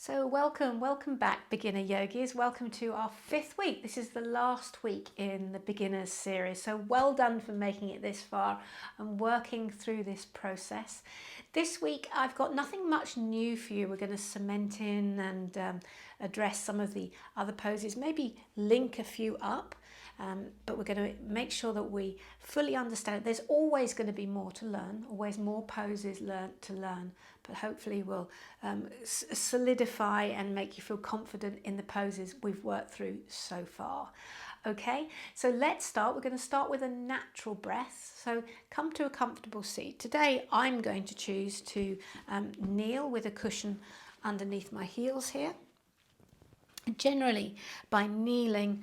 So welcome back, beginner yogis. Welcome to our 5th week. This is the last week in the beginners series. So well done for making it this far and working through this process. This week I've got nothing much new for you. We're going to cement in and address some of the other poses, maybe link a few up. But we're going to make sure that we fully understand it. There's always going to be more to learn, always more poses to learn, but hopefully we'll solidify and make you feel confident in the poses we've worked through so far. Okay, so let's start. We're going to start with a natural breath. So come to a comfortable seat. Today I'm going to choose to kneel with a cushion underneath my heels here. Generally, by kneeling,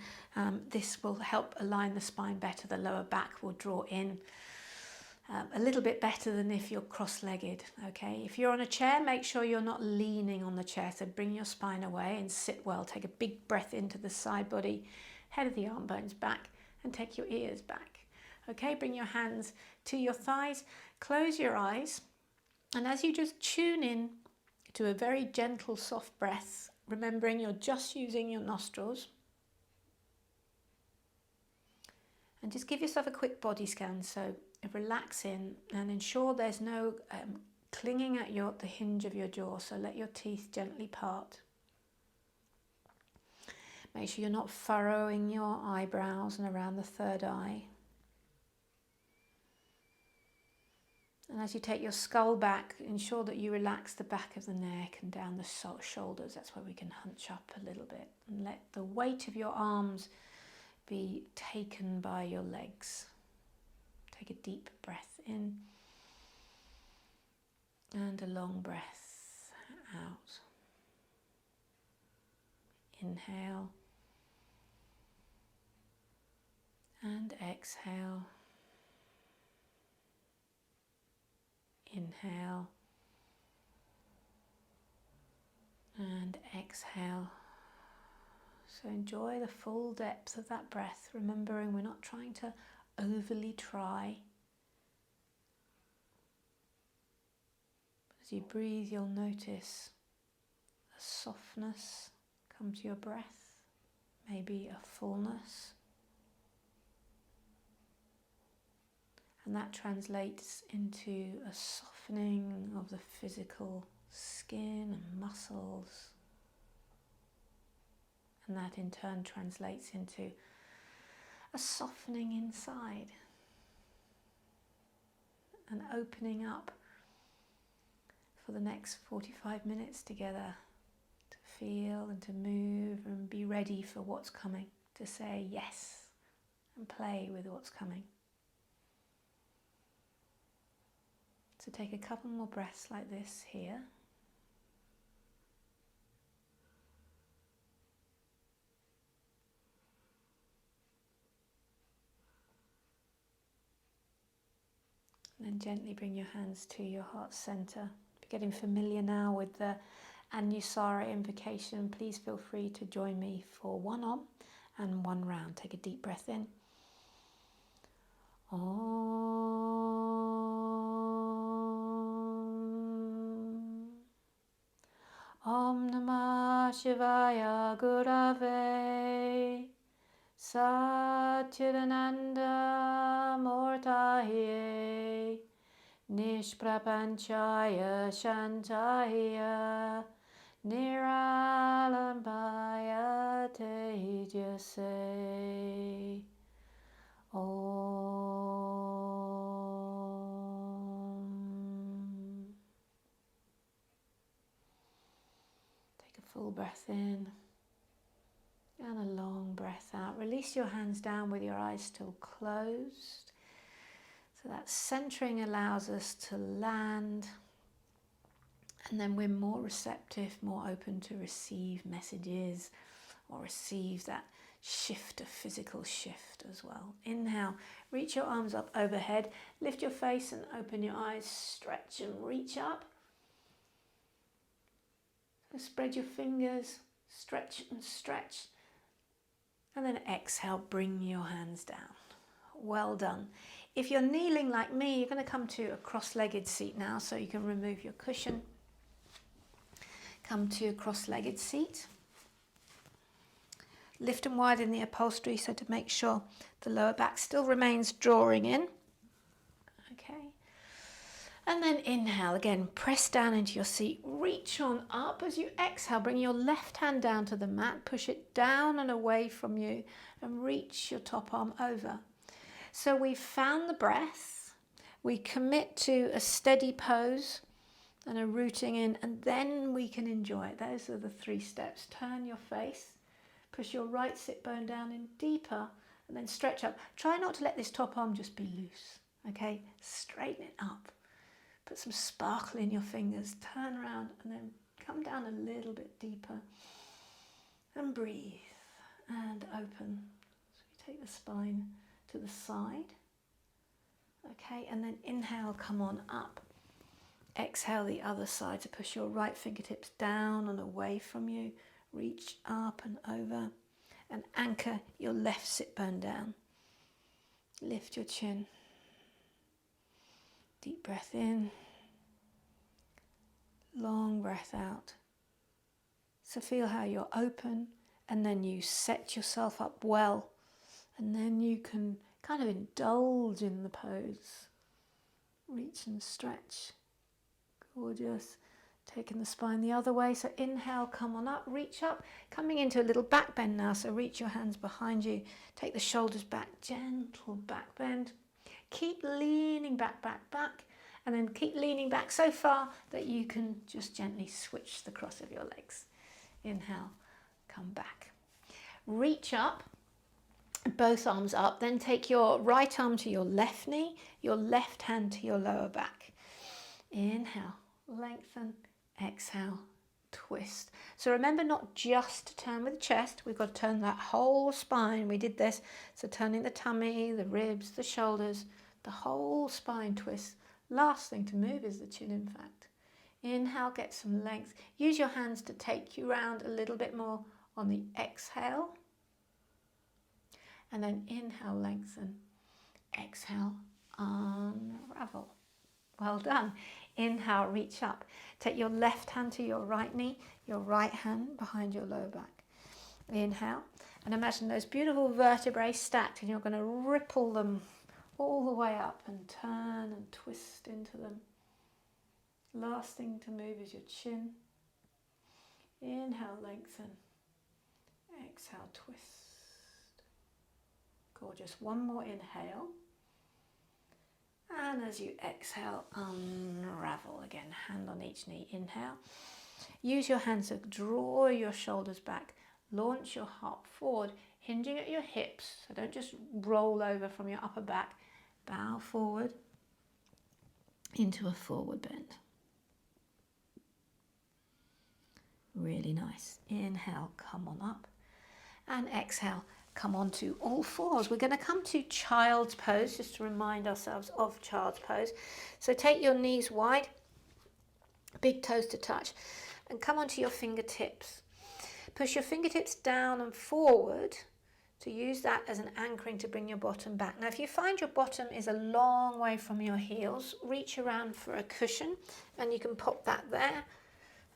this will help align the spine better. The lower back will draw in a little bit better than if you're cross-legged. Okay, if you're on a chair, make sure you're not leaning on the chair. So bring your spine away and sit well. Take a big breath into the side body, head of the arm bones back, and take your ears back. Okay, bring your hands to your thighs, close your eyes, and as you just tune in to a very gentle, soft breath, remembering you're just using your nostrils. And just give yourself a quick body scan. So relax in and ensure there's no clinging at the hinge of your jaw. So let your teeth gently part. Make sure you're not furrowing your eyebrows and around the third eye. And as you take your skull back, ensure that you relax the back of the neck and down the shoulders. That's where we can hunch up a little bit. And let the weight of your arms be taken by your legs. Take a deep breath in and a long breath out. Inhale and exhale. Inhale and exhale. So enjoy the full depth of that breath, remembering we're not trying to overly try. As you breathe, you'll notice a softness come to your breath, maybe a fullness. And that translates into a softening of the physical skin and muscles. And that in turn translates into a softening inside. And opening up for the next 45 minutes together to feel and to move and be ready for what's coming, to say yes and play with what's coming. So take a couple more breaths like this here. And then gently bring your hands to your heart center. If you're getting familiar now with the Anusara invocation, please feel free to join me for one on and one round. Take a deep breath in. Om Namah Shivaya Gurave Satchidananda Murtaye Nishprapanchaya Shantaya Niralambaya Tejase Om. Take a full breath in and a long breath out. Release your hands down with your eyes still closed. So that centering allows us to land, and then we're more receptive, more open to receive messages or receive that shift, a physical shift as well. Inhale, reach your arms up overhead, lift your face and open your eyes, stretch and reach up. So spread your fingers, stretch and stretch. And then exhale, bring your hands down. Well done. If you're kneeling like me, you're going to come to a cross-legged seat now, so you can remove your cushion. Come to a cross-legged seat. Lift and widen the upholstery so to make sure the lower back still remains drawing in. Okay. And then inhale again, press down into your seat, reach on up. As you exhale, bring your left hand down to the mat, push it down and away from you and reach your top arm over. So we've found the breath, we commit to a steady pose and a rooting in, and then we can enjoy it. Those are the 3 steps. Turn your face, push your right sit bone down in deeper and then stretch up. Try not to let this top arm just be loose, okay? Straighten it up. Put some sparkle in your fingers, turn around and then come down a little bit deeper and breathe and open. So we take the spine to the side, okay, and then inhale, come on up. Exhale the other side to push your right fingertips down and away from you, reach up and over and anchor your left sit bone down. Lift your chin. Deep breath in, long breath out. So feel how you're open and then you set yourself up well and then you can kind of indulge in the pose. Reach and stretch. Gorgeous. Taking the spine the other way. So inhale, come on up, reach up. Coming into a little back bend now. So reach your hands behind you. Take the shoulders back, gentle back bend. Keep leaning back, back, back, and then keep leaning back so far that you can just gently switch the cross of your legs. Inhale, come back. Reach up, both arms up, then take your right arm to your left knee, your left hand to your lower back. Inhale, lengthen, exhale, twist. So remember not just to turn with the chest, we've got to turn that whole spine. We did this, so turning the tummy, the ribs, the shoulders, the whole spine twist. Last thing to move is the chin, in fact. Inhale, get some length. Use your hands to take you round a little bit more on the exhale. And then inhale, lengthen. Exhale, unravel. Well done. Inhale, reach up. Take your left hand to your right knee, your right hand behind your lower back. Inhale, and imagine those beautiful vertebrae stacked, and you're going to ripple them all the way up and turn and twist into them. Last thing to move is your chin. Inhale, lengthen. Exhale, twist. Gorgeous. One more inhale. And as you exhale, unravel again. Hand on each knee. Inhale. Use your hands to draw your shoulders back. Launch your heart forward, hinging at your hips. So don't just roll over from your upper back. Bow forward into a forward bend. Really nice. Inhale, come on up. And exhale, come on to all fours. We're going to come to child's pose, just to remind ourselves of child's pose. So take your knees wide, big toes to touch, and come onto your fingertips. Push your fingertips down and forward to use that as an anchoring to bring your bottom back. Now, if you find your bottom is a long way from your heels, reach around for a cushion, and you can pop that there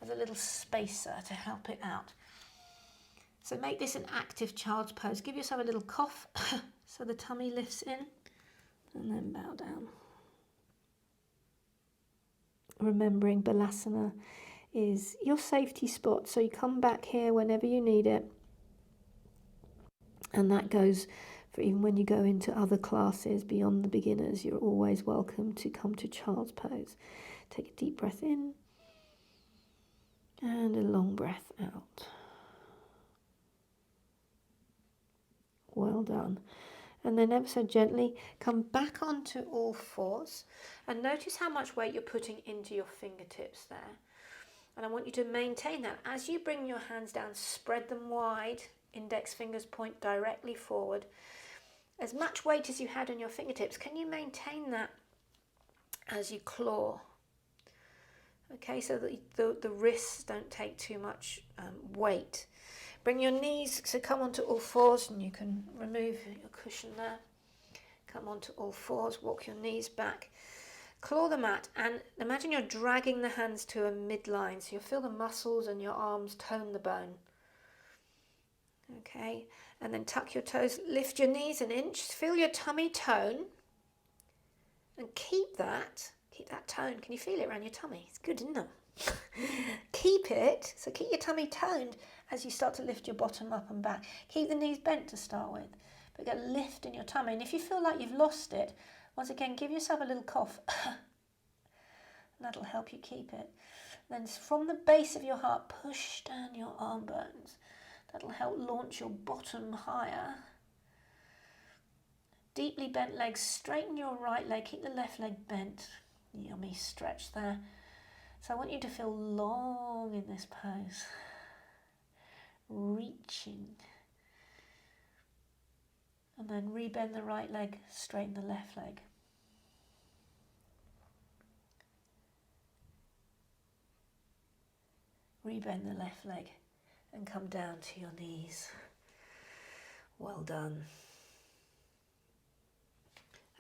as a little spacer to help it out. So make this an active child's pose. Give yourself a little cough so the tummy lifts in, and then bow down. Remembering Balasana is your safety spot, so you come back here whenever you need it. And that goes for even when you go into other classes beyond the beginners. You're always welcome to come to child's pose. Take a deep breath in and a long breath out. Well done. And then ever so gently come back onto all fours and notice how much weight you're putting into your fingertips there. And I want you to maintain that. As you bring your hands down, spread them wide, index fingers point directly forward. As much weight as you had on your fingertips, can you maintain that as you claw? Okay, so that the wrists don't take too much weight. Bring your knees, so come onto all fours, and you can remove your cushion there. Come onto all fours, walk your knees back. Claw the mat and imagine you're dragging the hands to a midline, so you'll feel the muscles and your arms tone the bone. Okay, and then tuck your toes, lift your knees an inch, feel your tummy tone, and keep that tone. Can you feel it around your tummy? It's good, isn't it? Keep it, so keep your tummy toned as you start to lift your bottom up and back. Keep the knees bent to start with, but get a lift in your tummy. And if you feel like you've lost it, once again, give yourself a little cough. And that'll help you keep it. Then from the base of your heart, push down your arm bones. That'll help launch your bottom higher. Deeply bent legs, straighten your right leg, keep the left leg bent. Yummy stretch there. So I want you to feel long in this pose. Reaching. And then rebend the right leg, straighten the left leg. Rebend the left leg and come down to your knees. Well done.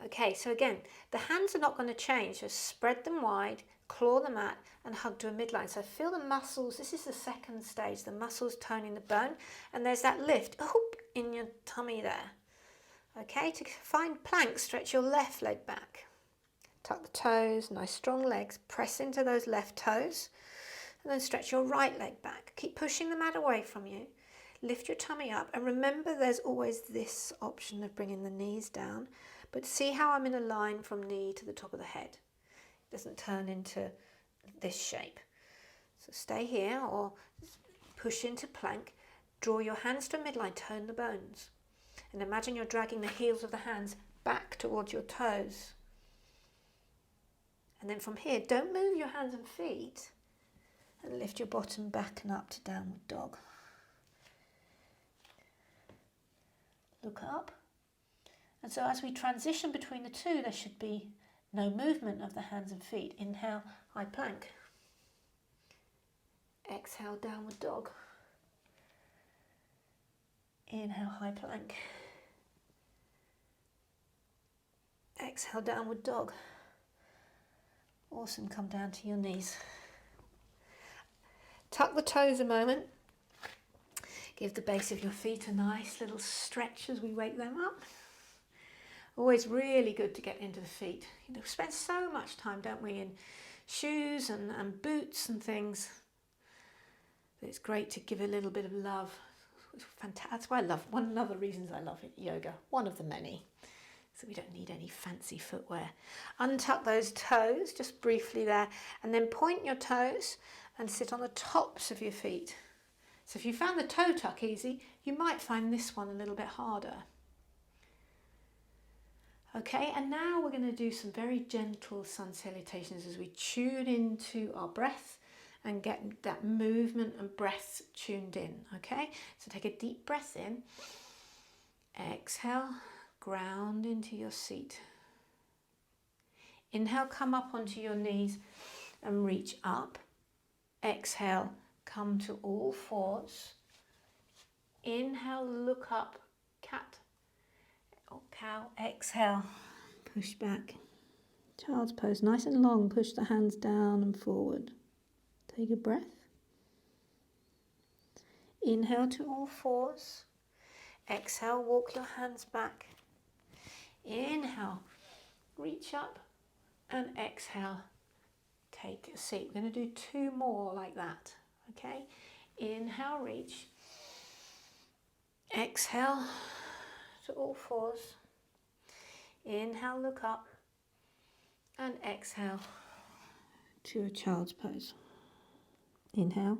Okay, so again, the hands are not going to change. Just spread them wide, claw the mat and hug to a midline. So feel the muscles. This is the second stage, the muscles toning the bone. And there's that lift in your tummy there. Okay, to find plank, stretch your left leg back. Tuck the toes, nice strong legs. Press into those left toes. And then stretch your right leg back. Keep pushing the mat away from you. Lift your tummy up. And remember, there's always this option of bringing the knees down. But see how I'm in a line from knee to the top of the head. It doesn't turn into this shape. So stay here or push into plank. Draw your hands to midline, tone the bones. And imagine you're dragging the heels of the hands back towards your toes. And then from here, don't move your hands and feet. And lift your bottom back and up to downward dog. Look up. And so as we transition between the two, there should be no movement of the hands and feet. Inhale, high plank. Exhale, downward dog. Inhale, high plank. Exhale, downward dog. Awesome, come down to your knees. Tuck the toes a moment. Give the base of your feet a nice little stretch as we wake them up. Always really good to get into the feet. You know, we spend so much time, don't we, in shoes and boots and things. But it's great to give a little bit of love. It's fantastic. That's why I love, one of the reasons I love yoga, one of the many. So we don't need any fancy footwear. Untuck those toes, just briefly there, and then point your toes and sit on the tops of your feet. So if you found the toe tuck easy, you might find this one a little bit harder. Okay, and now we're going to do some very gentle sun salutations as we tune into our breath and get that movement and breath tuned in, okay? So take a deep breath in, exhale, ground into your seat. Inhale, come up onto your knees and reach up. Exhale, come to all fours. Inhale, look up, cat or cow. Exhale, push back. Child's pose, nice and long. Push the hands down and forward. Take a breath. Inhale to all fours. Exhale, walk your hands back. Inhale, reach up, and exhale, take a seat. We're going to do two more like that, okay? Inhale, reach. Exhale to all fours. Inhale, look up, and exhale to a child's pose. Inhale,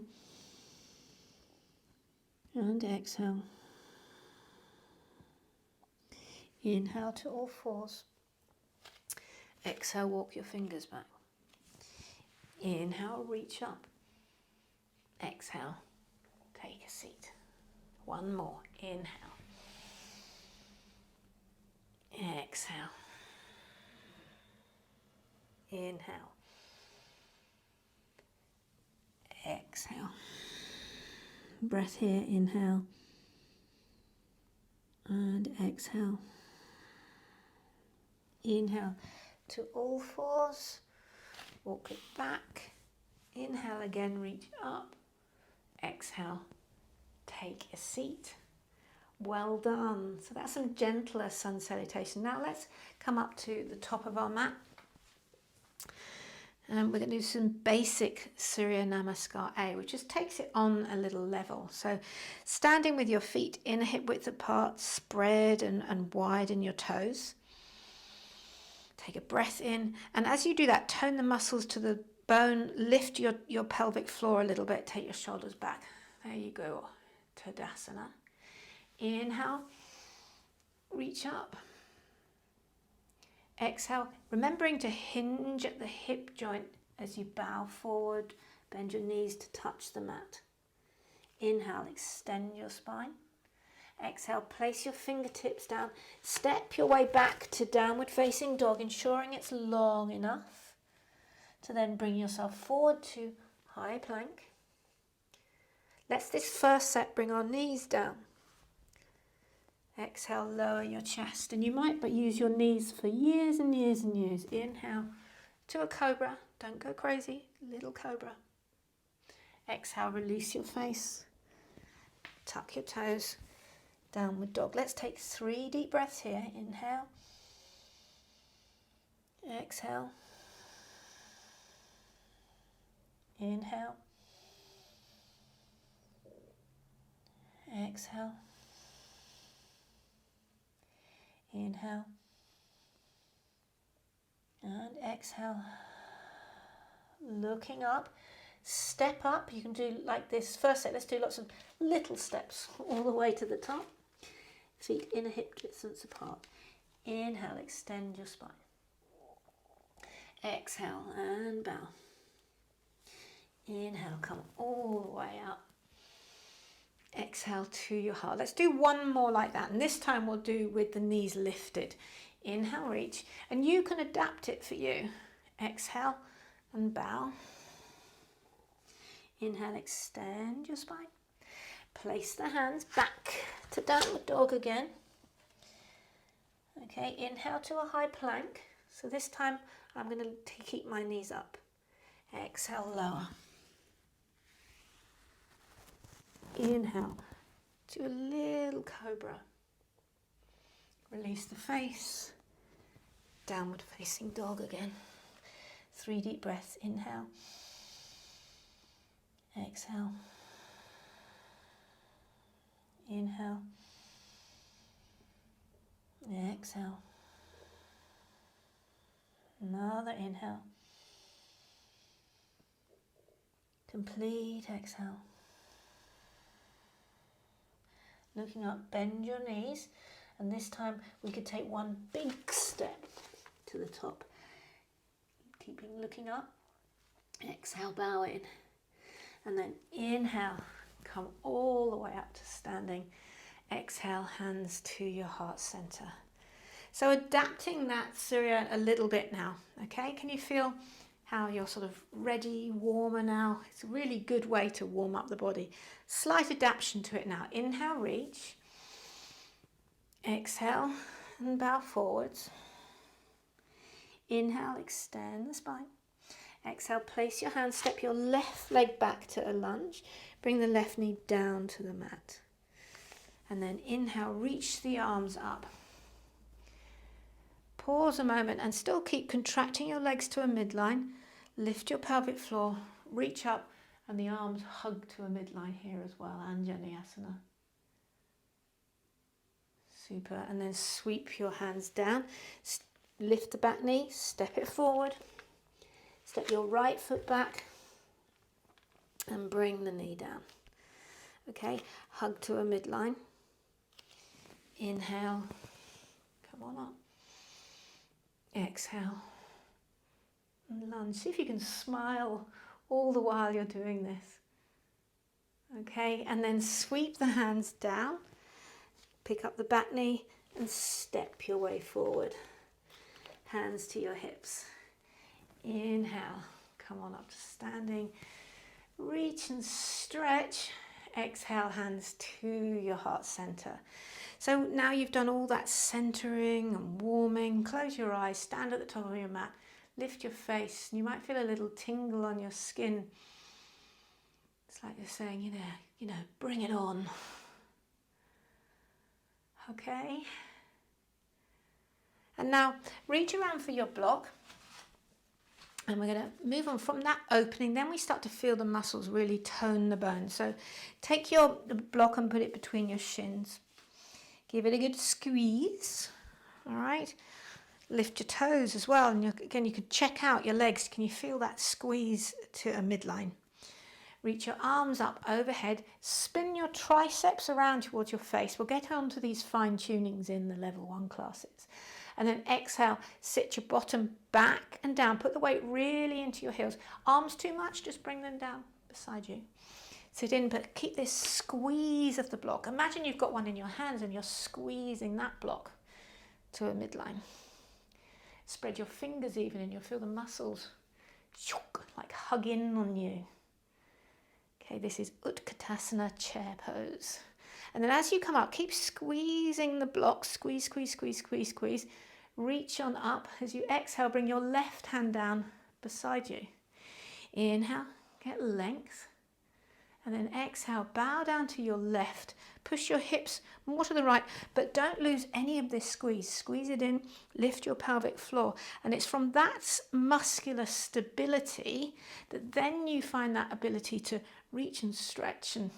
and exhale. Inhale to all fours. Exhale, walk your fingers back. Inhale, reach up. Exhale, take a seat. One more. Inhale. Exhale. Inhale. Exhale. Breath here. Inhale. And exhale. Inhale. to all fours. Walk it back. Inhale again, reach up. Exhale, take a seat. Well done. So that's some gentler sun salutation. Now let's come up to the top of our mat. And we're going to do some basic Surya Namaskar A, which just takes it on a little level. So standing with your feet in hip width apart, spread and widen your toes. Take a breath in. And as you do that, tone the muscles to the bone, lift your pelvic floor a little bit, take your shoulders back. There you go, Tadasana. Inhale, reach up. Exhale, remembering to hinge at the hip joint as you bow forward, bend your knees to touch the mat. Inhale, extend your spine. Exhale, place your fingertips down. Step your way back to downward facing dog, ensuring it's long enough to then bring yourself forward to high plank. Let's this first set bring our knees down. Exhale, lower your chest, and you might but use your knees for years and years and years. Inhale to a cobra, don't go crazy, little cobra. Exhale, release your face, tuck your toes, downward dog. Let's take 3 deep breaths here. Inhale, exhale, inhale, exhale. Inhale and exhale. Looking up, step up. You can do like this. First set, let's do lots of little steps all the way to the top. Feet in a hip distance apart. Inhale, extend your spine. Exhale and bow. Inhale, come all the way up. Exhale to your heart. Let's do one more like that, and this time we'll do with the knees lifted. Inhale, reach, and you can adapt it for you. Exhale and bow. Inhale, extend your spine. Place the hands back to downward dog again. Okay, inhale to a high plank. So this time I'm going to keep my knees up. Exhale, lower. Inhale to a little cobra. Release the face. Downward facing dog again. 3 deep breaths. Inhale. Exhale. Inhale. Exhale. Another inhale. Complete exhale. Looking up, bend your knees, and this time we could take one big step to the top. Keeping looking up. Exhale, bow in. And then inhale, come all the way up to standing. Exhale, hands to your heart center. So adapting that Surya a little bit now, okay? Can you feel how you're sort of ready, warmer now? It's a really good way to warm up the body. Slight adaptation to it now. Inhale, reach. Exhale and bow forwards. Inhale, extend the spine. Exhale, place your hands, step your left leg back to a lunge. Bring the left knee down to the mat. And then inhale, reach the arms up. Pause a moment and still keep contracting your legs to a midline. Lift your pelvic floor, reach up, and the arms hug to a midline here as well, Anjaneyasana. Super, and then sweep your hands down. Lift the back knee, step it forward. Step your right foot back and bring the knee down. Okay, hug to a midline. Inhale, come on up. Exhale, and lunge. See if you can smile all the while you're doing this. Okay, and then sweep the hands down. Pick up the back knee and step your way forward. Hands to your hips. Inhale, come on up to standing. Reach and stretch. Exhale, hands to your heart center. So now you've done all that centering and warming. Close your eyes, stand at the top of your mat, lift your face. You might feel a little tingle on your skin. It's like you're saying, you know, bring it on. Okay. And now reach around for your block. And we're going to move on from that opening. Then we start to feel the muscles really tone the bones. So take your block and put it between your shins. Give it a good squeeze. All right. Lift your toes as well. And again, you can check out your legs. Can you feel that squeeze to a midline? Reach your arms up overhead. Spin your triceps around towards your face. We'll get onto these fine tunings in the level 1 classes. And then exhale, sit your bottom back and down. Put the weight really into your heels. Arms too much, just bring them down beside you. Sit in, but keep this squeeze of the block. Imagine you've got one in your hands and you're squeezing that block to a midline. Spread your fingers even and you'll feel the muscles like hug in on you. Okay, this is Utkatasana chair pose. And then as you come up, keep squeezing the block. Squeeze, squeeze, squeeze, squeeze, squeeze. Reach on up. As you exhale, bring your left hand down beside you. Inhale, get length. And then exhale, bow down to your left. Push your hips more to the right, but don't lose any of this squeeze. Squeeze it in, lift your pelvic floor. And it's from that muscular stability that then you find that ability to reach and stretch and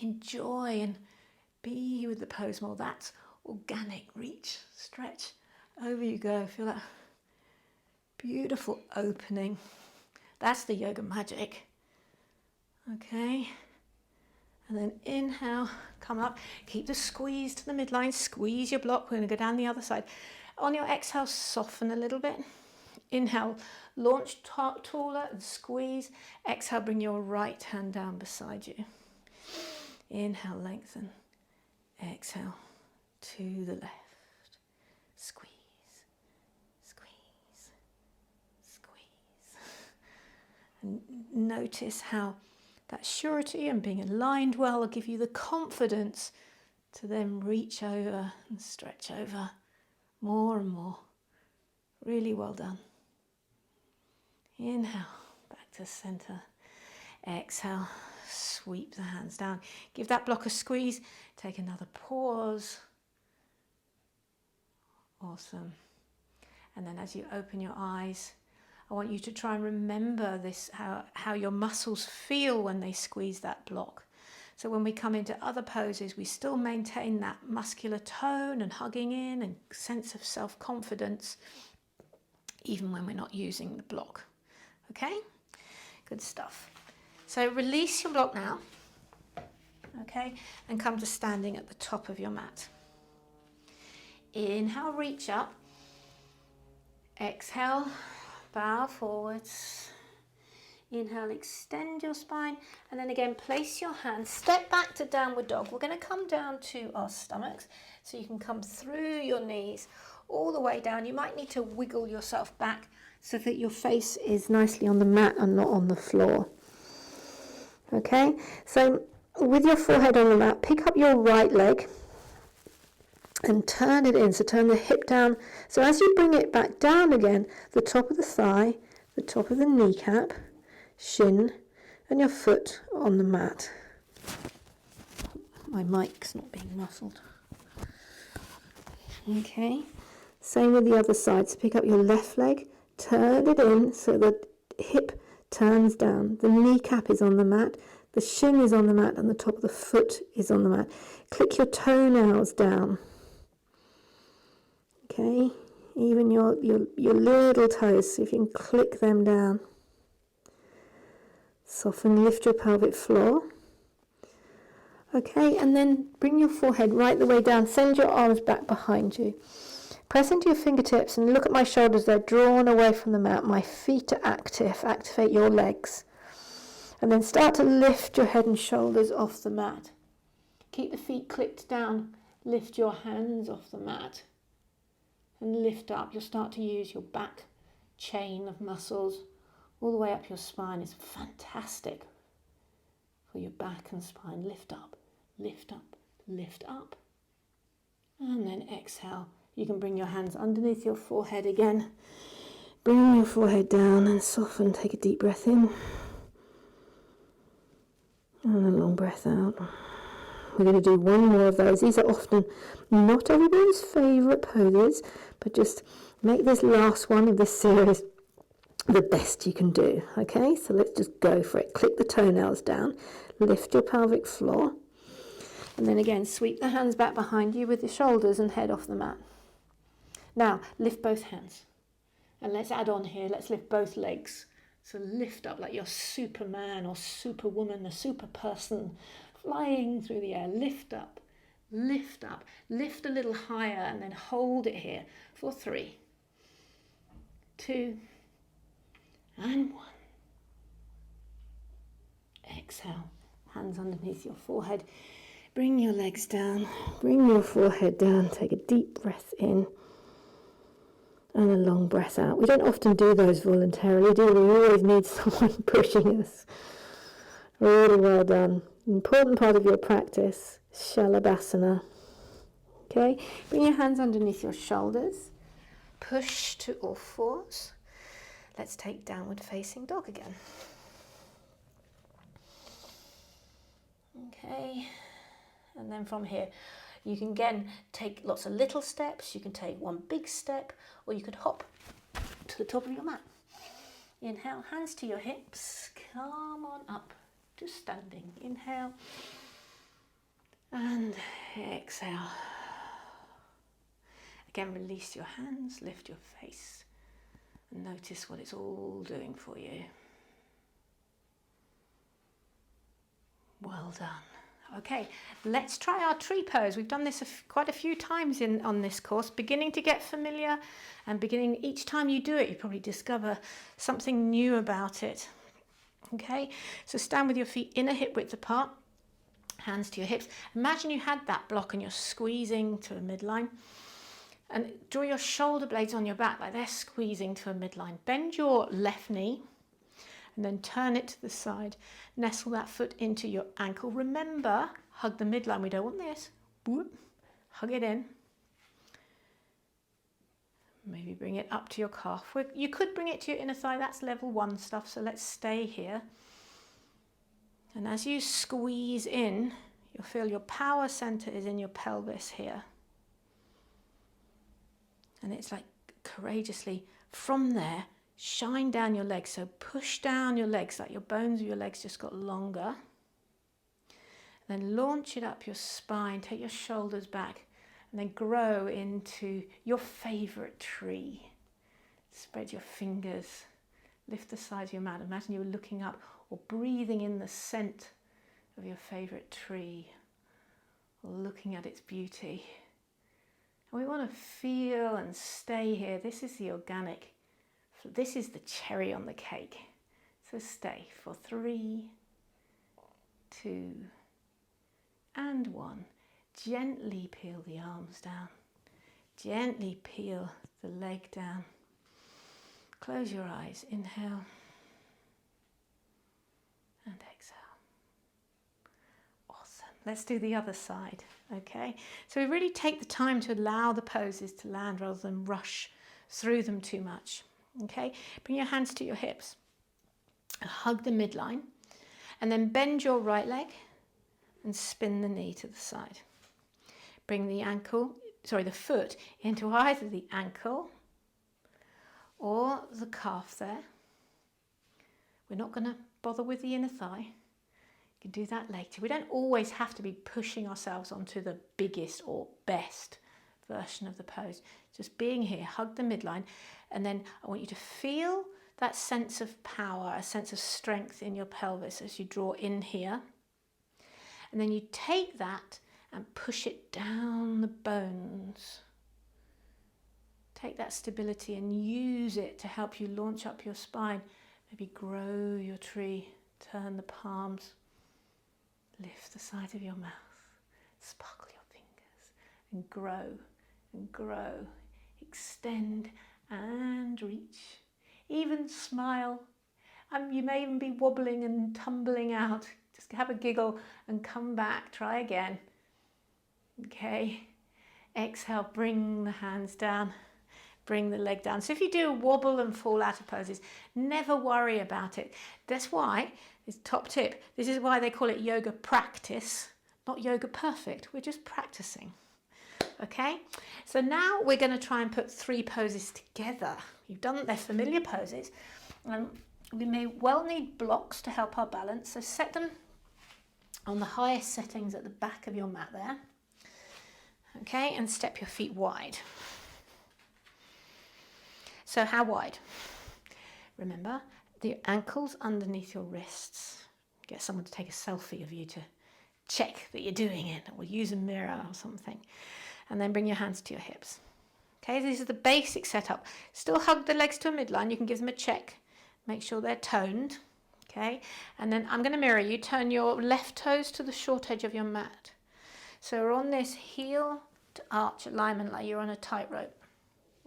enjoy and be with the pose more. That's organic. Reach, stretch, over you go. Feel that beautiful opening. That's the yoga magic. Okay, and then inhale, come up, keep the squeeze to the midline, squeeze your block. We're going to go down the other side. On your exhale, soften a little bit. Inhale, launch taller and squeeze. Exhale, bring your right hand down beside you. Inhale, lengthen. Exhale, to the left. Squeeze, squeeze, squeeze. And notice how that surety and being aligned well will give you the confidence to then reach over and stretch over more and more. Really well done. Inhale, back to center. Exhale, sweep the hands down. Give that block a squeeze. Take another pause. Awesome. And then as you open your eyes, I want you to try and remember this, how your muscles feel when they squeeze that block. So when we come into other poses, we still maintain that muscular tone and hugging in and sense of self-confidence, even when we're not using the block. Okay? Good stuff. So release your block now. Okay? And come to standing at the top of your mat. Inhale, reach up. Exhale, bow forwards. Inhale, extend your spine, and then again place your hands, step back to downward dog. We're going to come down to our stomachs, so you can come through your knees all the way down. You might need to wiggle yourself back so that your face is nicely on the mat and not on the floor. Okay, so with your forehead on the mat, pick up your right leg and turn it in, so turn the hip down. So as you bring it back down again, the top of the thigh, the top of the kneecap, shin, and your foot on the mat. My mic's not being muffled. Okay, same with the other side. So pick up your left leg, turn it in so the hip turns down. The kneecap is on the mat, the shin is on the mat, and the top of the foot is on the mat. Click your toenails down. Okay, even your little toes, so if you can click them down. Soften, lift your pelvic floor. Okay, and then bring your forehead right the way down. Send your arms back behind you. Press into your fingertips and look at my shoulders. They're drawn away from the mat. My feet are active. Activate your legs. And then start to lift your head and shoulders off the mat. Keep the feet clicked down. Lift your hands off the mat. And lift up. You'll start to use your back chain of muscles all the way up your spine. Is fantastic Feel your back and spine lift up, lift up, lift up. And then exhale. You can bring your hands underneath your forehead again. Bring your forehead down and soften. Take a deep breath in. And a long breath out. We're going to do one more of those. These are often not everyone's favourite poses, but just make this last one of this series the best you can do. Okay, so let's just go for it. Click the toenails down, lift your pelvic floor, and then again sweep the hands back behind you with your shoulders and head off the mat. Now lift both hands, and let's add on here, let's lift both legs. So lift up like you're Superman or Superwoman, a super person, flying through the air. Lift up, lift up, lift a little higher, and then hold it here for 3, 2, and 1. Exhale, hands underneath your forehead. Bring your legs down, bring your forehead down, take a deep breath in and a long breath out. We don't often do those voluntarily, do we? We always need someone pushing us. Really well done. Important part of your practice, Shavasana. Okay, bring your hands underneath your shoulders. Push to all fours. Let's take downward facing dog again. Okay, and then from here, you can again take lots of little steps. You can take one big step, or you could hop to the top of your mat. Inhale, hands to your hips. Come on up to standing. Inhale and exhale. Again, release your hands, lift your face, and notice what it's all doing for you. Well done. Okay, let's try our tree pose. We've done this quite a few times on this course, beginning to get familiar, and beginning each time you do it, you probably discover something new about it. Okay, so stand with your feet inner hip width apart, hands to your hips. Imagine you had that block and you're squeezing to a midline. And draw your shoulder blades on your back like they're squeezing to a midline. Bend your left knee and then turn it to the side. Nestle that foot into your ankle. Remember, hug the midline. We don't want this. Whoop. Hug it in. Maybe bring it up to your calf. You could bring it to your inner thigh. That's level 1 stuff, so let's stay here. And as you squeeze in, you'll feel your power center is in your pelvis here. And it's like courageously from there, shine down your legs. So push down your legs like your bones of your legs just got longer. And then launch it up your spine, take your shoulders back, and then grow into your favorite tree. Spread your fingers, lift the sides of your mat. Imagine you're looking up or breathing in the scent of your favorite tree, or looking at its beauty. And we want to feel and stay here. This is the organic. This is the cherry on the cake. So stay for 3, 2, and 1. Gently peel the arms down. Gently peel the leg down. Close your eyes. Inhale and exhale. Awesome. Let's do the other side. Okay, so we really take the time to allow the poses to land rather than rush through them too much. Okay, bring your hands to your hips, hug the midline, and then bend your right leg and spin the knee to the side. Bring the foot into either the ankle or the calf there. We're not going to bother with the inner thigh. You can do that later. We don't always have to be pushing ourselves onto the biggest or best version of the pose. Just being here, hug the midline, and then I want you to feel that sense of power, a sense of strength in your pelvis as you draw in here. And then you take that and push it down the bones. Take that stability and use it to help you launch up your spine. Maybe grow your tree, turn the palms. Lift the side of your mouth, sparkle your fingers, and grow, extend and reach. Even smile. You may even be wobbling and tumbling out. Just have a giggle and come back. Try again. Okay. Exhale, bring the hands down. Bring the leg down. So if you do a wobble and fall out of poses, never worry about it. That's why, it's top tip, this is why they call it yoga practice, not yoga perfect. We're just practicing. Okay, so now we're going to try and put 3 poses together. You've done their familiar poses. We may well need blocks to help our balance, so set them on the highest settings at the back of your mat there. Okay, and step your feet wide. So how wide? Remember, the ankles underneath your wrists. Get someone to take a selfie of you to check that you're doing it, or use a mirror or something. And then bring your hands to your hips. Okay, this is the basic setup. Still hug the legs to a midline. You can give them a check. Make sure they're toned. Okay, and then I'm going to mirror you. Turn your left toes to the short edge of your mat. So we're on this heel to arch alignment like you're on a tightrope.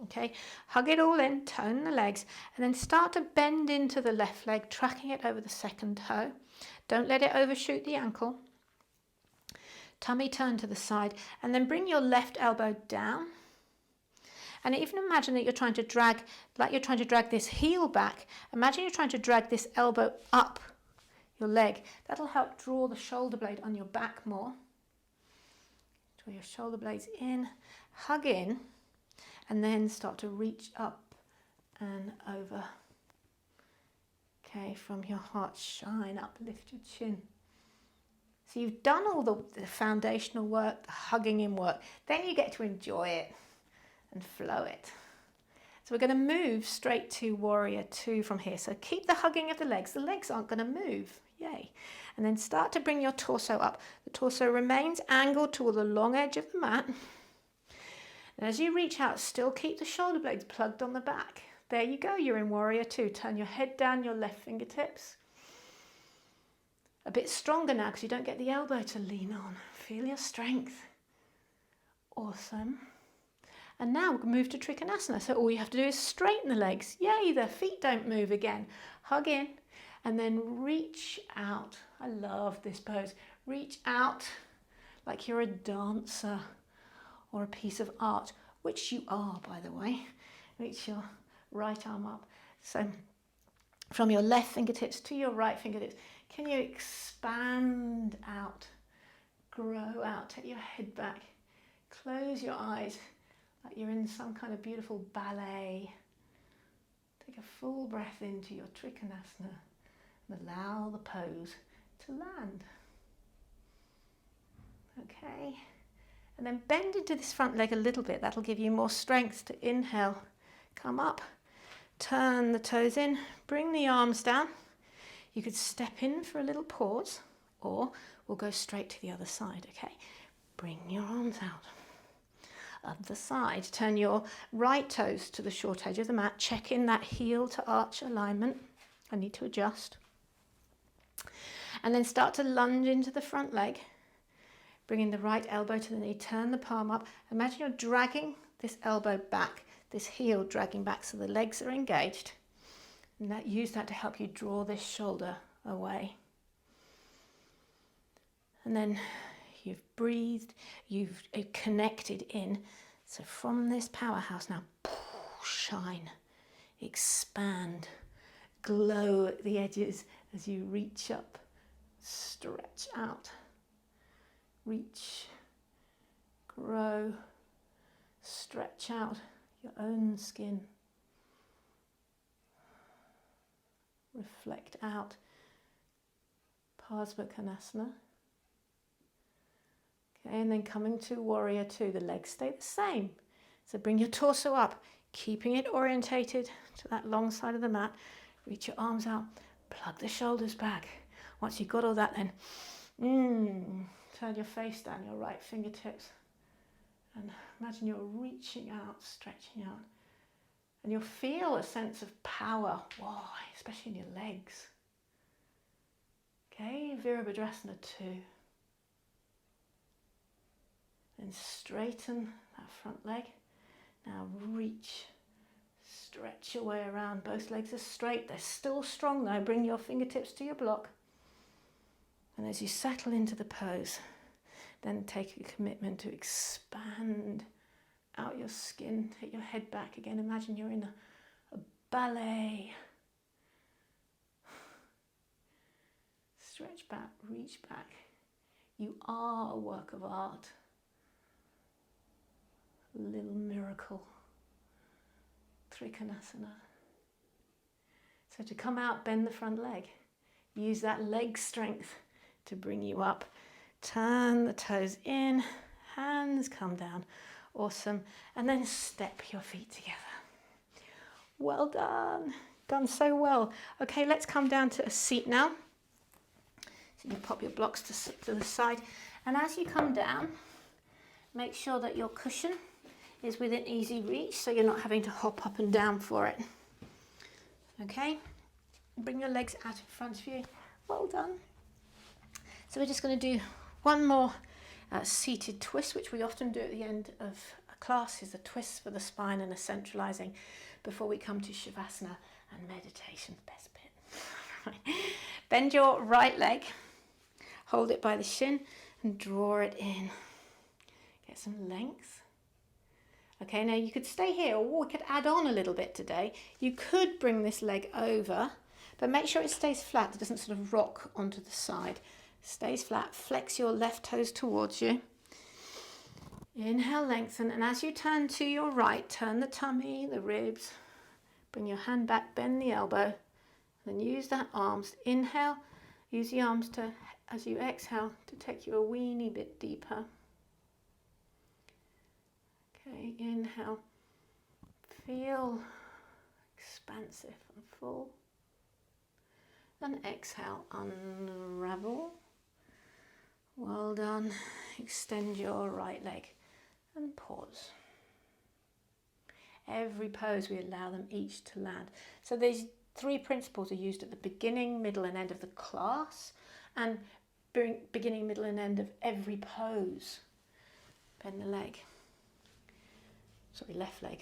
Okay, hug it all in, tone the legs, and then start to bend into the left leg, tracking it over the second toe. Don't let it overshoot the ankle. Tummy turn to the side, and then bring your left elbow down. And even imagine that you're trying to drag, like you're trying to drag this heel back. Imagine you're trying to drag this elbow up your leg. That'll help draw the shoulder blade on your back more. Draw your shoulder blades in, hug in, and then start to reach up and over. Okay, from your heart, shine up, lift your chin. So you've done all the foundational work, the hugging in work. Then you get to enjoy it and flow it. So we're going to move straight to Warrior 2 from here. So keep the hugging of the legs. The legs aren't going to move. Yay. And then start to bring your torso up. The torso remains angled toward the long edge of the mat. And as you reach out, still keep the shoulder blades plugged on the back. There you go, you're in Warrior 2. Turn your head down, your left fingertips. A bit stronger now because you don't get the elbow to lean on. Feel your strength. Awesome. And now we'll move to Trikonasana. So all you have to do is straighten the legs. Yay, the feet don't move again. Hug in and then reach out. I love this pose. Reach out like you're a dancer or a piece of art, which you are, by the way. Reach your right arm up. So from your left fingertips to your right fingertips, can you expand out, grow out, take your head back, close your eyes like you're in some kind of beautiful ballet. Take a full breath into your Trikonasana and allow the pose to land. Okay. And then bend into this front leg a little bit. That'll give you more strength to inhale. Come up, turn the toes in, bring the arms down. You could step in for a little pause, or we'll go straight to the other side, okay? Bring your arms out. Other side, turn your right toes to the short edge of the mat. Check in that heel to arch alignment. I need to adjust. And then start to lunge into the front leg. Bringing the right elbow to the knee, turn the palm up. Imagine you're dragging this elbow back, this heel dragging back so the legs are engaged. And use that to help you draw this shoulder away. And then you've breathed, you've connected in. So from this powerhouse now, shine, expand, glow at the edges as you reach up, stretch out. Reach, grow, stretch out your own skin. Reflect out. Parsvakonasana. Okay, and then coming to Warrior 2, the legs stay the same. So bring your torso up, keeping it orientated to that long side of the mat. Reach your arms out, plug the shoulders back. Once you've got all that, then turn your face down, your right fingertips, and imagine you're reaching out, stretching out, and you'll feel a sense of power, especially in your legs. Okay, Virabhadrasana 2. Then straighten that front leg. Now reach, stretch your way around. Both legs are straight, they're still strong though. Bring your fingertips to your block. And as you settle into the pose, then take a commitment to expand out your skin. Take your head back again. Imagine you're in a ballet. Stretch back, reach back. You are a work of art. A little miracle. Trikonasana. So to come out, bend the front leg. Use that leg strength to bring you up. Turn the toes in, hands come down. Awesome. And then step your feet together. Well done. Done so well. Okay, let's come down to a seat now. So you pop your blocks to the side. And as you come down, make sure that your cushion is within easy reach so you're not having to hop up and down for it. Okay, bring your legs out in front of you. Well done. So we're just going to do one more seated twist, which we often do at the end of a class, is a twist for the spine and a centralizing before we come to Shavasana and meditation, best bit. Bend your right leg, hold it by the shin and draw it in. Get some length. Okay, now you could stay here, or we could add on a little bit today. You could bring this leg over, but make sure it stays flat. It doesn't sort of rock onto the side. Stays flat. Flex your left toes towards you. Inhale, lengthen, and as you turn to your right, turn the tummy, the ribs. Bring your hand back, bend the elbow, and use that arms. Inhale, use the arms to, as you exhale, to take you a weeny bit deeper. Okay, inhale, feel expansive and full. Then exhale, unravel. Well done. Extend your right leg and pause. Every pose we allow them each to land. So these three principles are used at the beginning, middle and end of the class, and beginning, middle and end of every pose. Bend the leg. Sorry, left leg.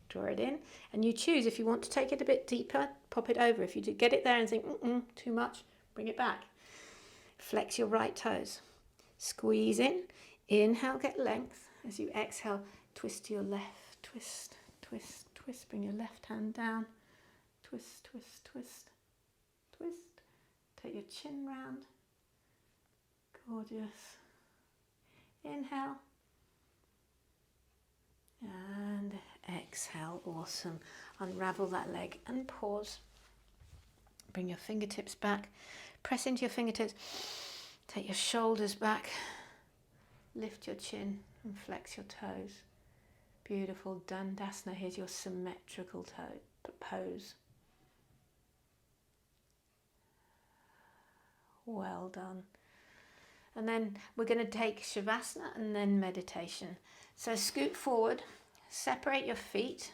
Draw it in, and you choose if you want to take it a bit deeper, pop it over. If you get it there and think, too much, bring it back. Flex your right toes. Squeeze in. Inhale, get length. As you exhale, twist to your left. Twist, twist, twist. Bring your left hand down. Twist, twist, twist, twist. Take your chin round. Gorgeous. Inhale. And exhale. Awesome. Unravel that leg and pause. Bring your fingertips back. Press into your fingertips. Take your shoulders back. Lift your chin and flex your toes. Beautiful. Dandasana. Here's your symmetrical pose. Well done. And then we're going to take Shavasana and then meditation. So scoot forward, separate your feet,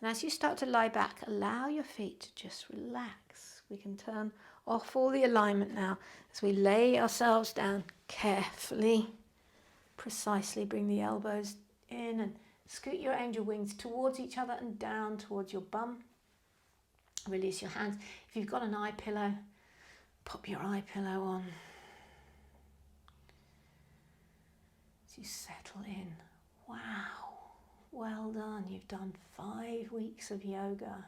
and as you start to lie back, allow your feet to just relax. We can turn off all the alignment now as we lay ourselves down carefully, precisely. Bring the elbows in and scoot your angel wings towards each other and down towards your bum. Release your hands. If you've got an eye pillow, pop your eye pillow on. As you settle in. Wow, well done. You've done 5 weeks of yoga.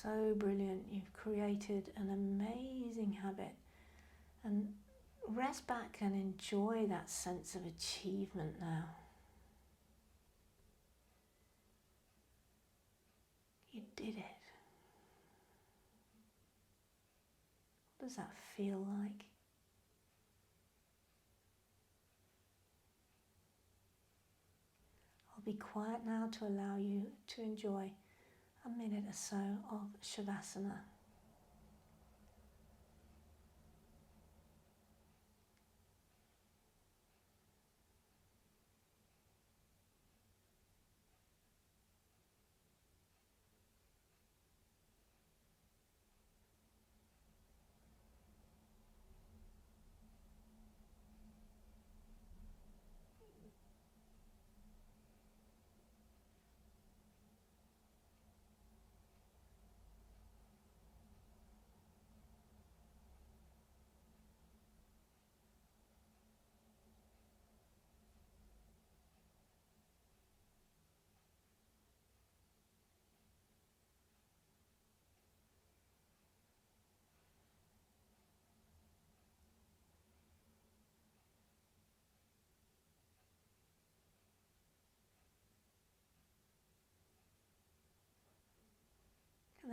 So brilliant. You've created an amazing habit. And rest back and enjoy that sense of achievement now. You did it. What does that feel like? I'll be quiet now to allow you to enjoy a minute or so of Shavasana.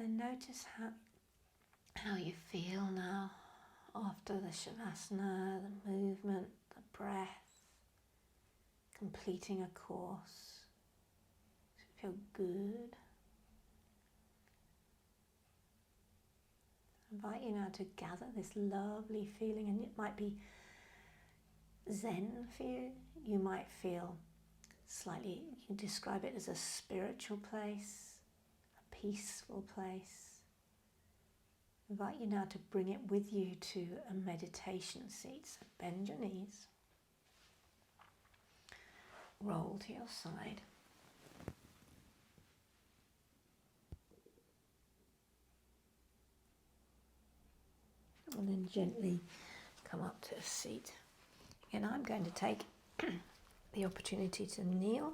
then notice how you feel now after the Shavasana, the movement, the breath, completing a course. Does it feel good? I invite you now to gather this lovely feeling, and it might be Zen for you. You might feel slightly, you describe it as a spiritual place, a peaceful place. I invite you now to bring it with you to a meditation seat. So bend your knees, roll to your side. And then gently come up to a seat. And I'm going to take the opportunity to kneel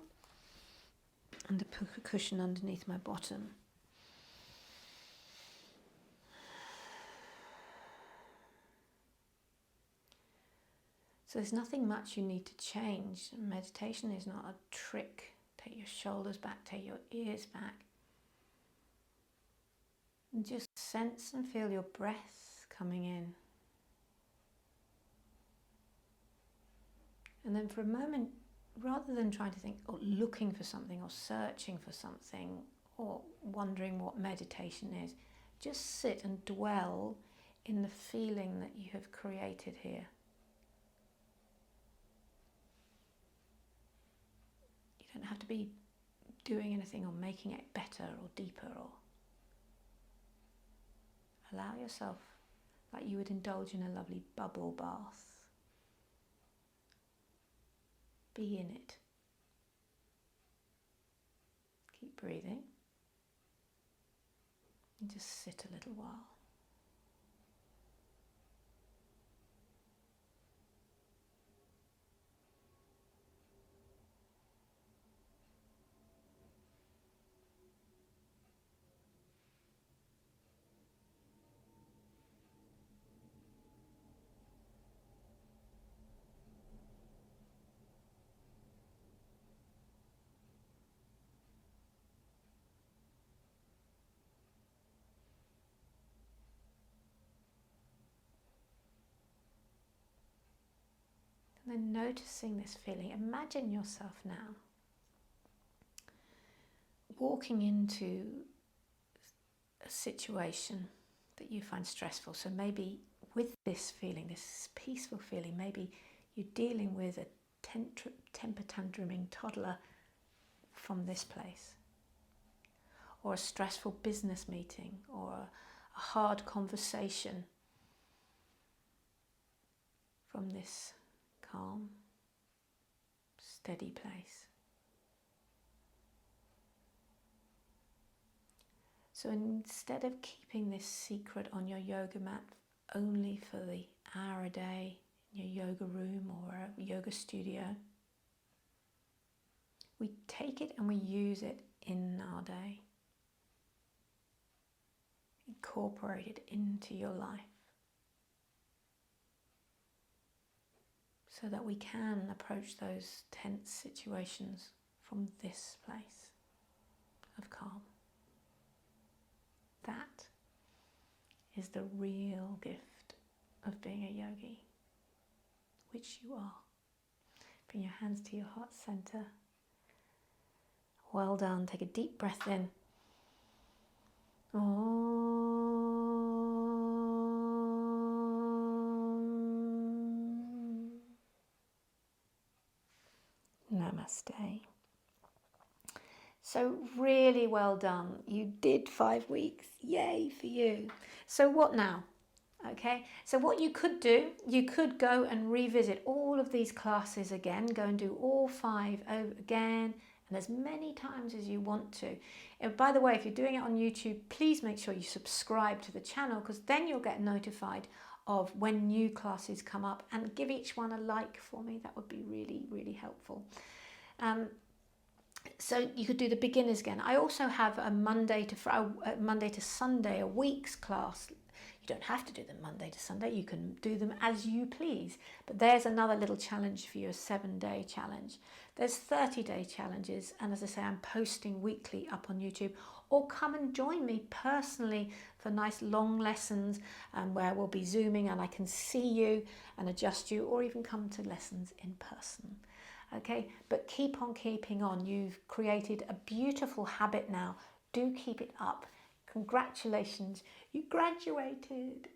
and to put a cushion underneath my bottom. So there's nothing much you need to change. Meditation is not a trick. Take your shoulders back, take your ears back. And just sense and feel your breath coming in. And then for a moment, rather than trying to think or looking for something or searching for something or wondering what meditation is, just sit and dwell in the feeling that you have created here. You don't have to be doing anything or making it better or deeper, or allow yourself, like you would indulge in a lovely bubble bath. Be in it. Keep breathing. And just sit a little while. And then noticing this feeling, imagine yourself now walking into a situation that you find stressful. So maybe with this feeling, this peaceful feeling, maybe you're dealing with a temper tantruming toddler from this place, or a stressful business meeting, or a hard conversation from this calm, steady place. So instead of keeping this secret on your yoga mat only for the hour a day in your yoga room or a yoga studio, we take it and we use it in our day. Incorporate it into your life, so that we can approach those tense situations from this place of calm. That is the real gift of being a yogi, which you are. Bring your hands to your heart center. Well done. Take a deep breath in. Namaste. So really well done. You did 5 weeks. Yay for you. So what now? Okay, so what you could do, you could go and revisit all of these classes again, go and do all 5 over again, and as many times as you want to. And by the way, if you're doing it on YouTube, please make sure you subscribe to the channel, because then you'll get notified of when new classes come up, and give each one a like for me. That would be really, really helpful. So you could do the beginners again. I also have a Monday to Sunday, a week's class, You don't have to do them Monday to Sunday. You can do them as you please. But there's another little challenge for you, a 7-day challenge. There's 30-day challenges. And as I say, I'm posting weekly up on YouTube. Or come and join me personally for nice long lessons where we'll be Zooming and I can see you and adjust you, or even come to lessons in person. Okay, but keep on keeping on. You've created a beautiful habit now. Do keep it up. Congratulations, you graduated.